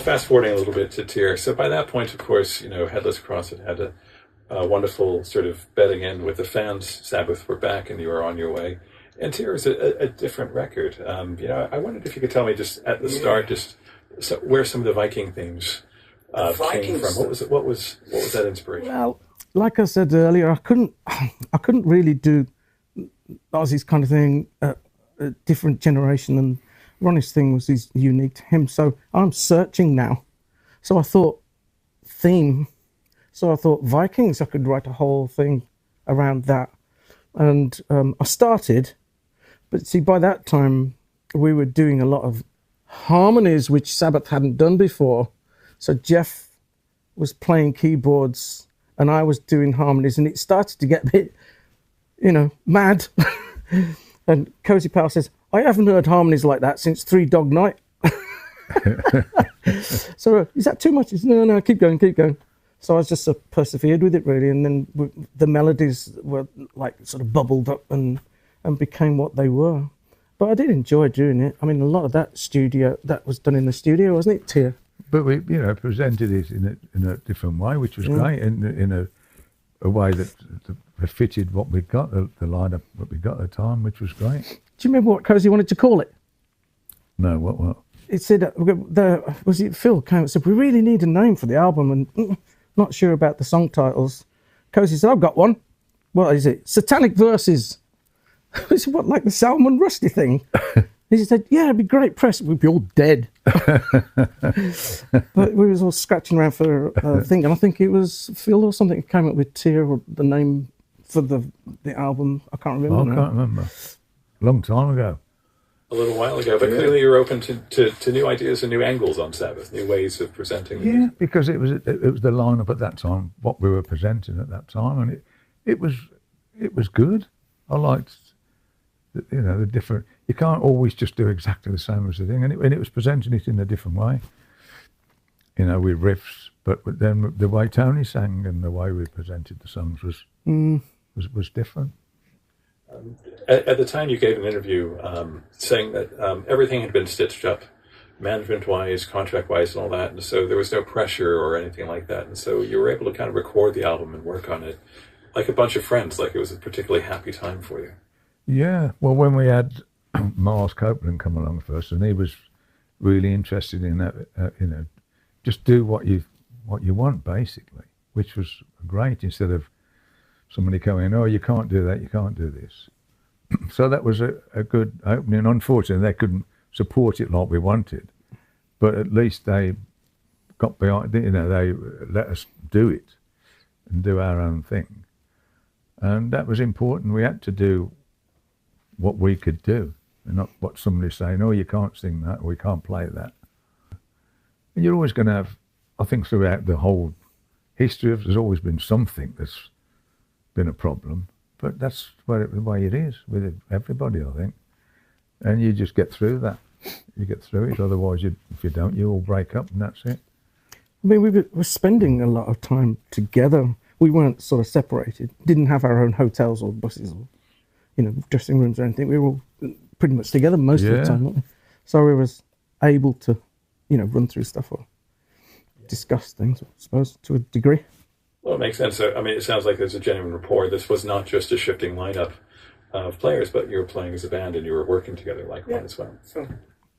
fast forwarding a little bit to TYR. So by that point, of course, Headless Cross had a wonderful sort of bedding in with the fans. Sabbath were back, and you were on your way. And TYR is a different record. I wondered if you could tell me just at the start, where some of the Viking themes came from. What was that inspiration? Well, like I said earlier, I couldn't really do Ozzy's kind of thing, a different generation, and Ronnie's thing was unique to him. So I'm searching now. So I thought Vikings, I could write a whole thing around that. And I started, but see, by that time, we were doing a lot of harmonies, which Sabbath hadn't done before. So Jeff was playing keyboards and I was doing harmonies, and it started to get a bit, mad. And Cozy Pal says, I haven't heard harmonies like that since Three Dog Night. So is that too much? He said, no, keep going. So I just persevered with it, really. And then the melodies were like sort of bubbled up and became what they were. But I did enjoy doing it. I mean, a lot of that was done in the studio, wasn't it, Tyr? But we, presented it in a different way, which was great, in a way that fitted what we got, the lineup, what we got at the time, which was great. Do you remember what Cozy wanted to call it? No, what? It said, Phil came and said, we really need a name for the album, and not sure about the song titles. Cozy said, I've got one. What is it? Satanic Verses. I said, what, like the Salmon Rusty thing? He said, yeah, it'd be great press. We'd be all dead. But we was all scratching around for a thing, and I think it was Phil or something who came up with TYR, or the name for the album. I can't remember. I can't remember. Long time ago. A little while ago, but clearly you're open to new ideas and new angles on Sabbath, new ways of presenting. Yeah, because it was the lineup at that time, what we were presenting at that time, and it was good. I liked, the different. You can't always just do exactly the same as the thing, and it was presenting it in a different way. With riffs, but then the way Tony sang and the way we presented the songs was different. At the time, you gave an interview saying that everything had been stitched up, management-wise, contract-wise, and all that, and so there was no pressure or anything like that, and so you were able to kind of record the album and work on it like a bunch of friends, like it was a particularly happy time for you. Yeah, well, when we had Miles Copeland come along first, and he was really interested in that, just do what you want, basically, which was great, instead of somebody coming, oh, you can't do that, you can't do this. So that was a good opening. Unfortunately, they couldn't support it like we wanted, but at least they got behind, they let us do it and do our own thing. And that was important. We had to do what we could do, and not what somebody's saying, oh, you can't sing that, or we can't play that. And you're always going to have, I think throughout the whole history there's always been something that's been a problem, but that's the way it is with everybody, I think. And you just get through that. You get through it, otherwise if you don't, you all break up and that's it. I mean, we were spending a lot of time together. We weren't sort of separated, didn't have our own hotels or buses or, dressing rooms or anything. We were all pretty much together most of the time, weren't we? So we was able to, run through stuff or discuss things, I suppose, to a degree. Well, it makes sense. I mean, it sounds like there's a genuine rapport. This was not just a shifting lineup of players, but you were playing as a band and you were working together like one as well. So,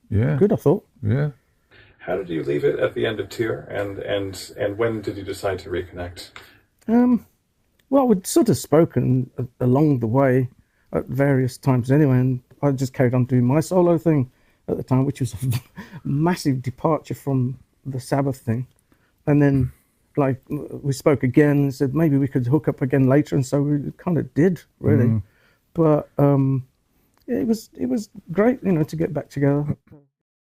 good, I thought. Yeah. How did you leave it at the end of TYR, and when did you decide to reconnect? Well, we'd sort of spoken along the way at various times anyway, and I just carried on doing my solo thing at the time, which was a massive departure from the Sabbath thing. And then, we spoke again and said maybe we could hook up again later, and so we kind of did, really. But it was great, to get back together.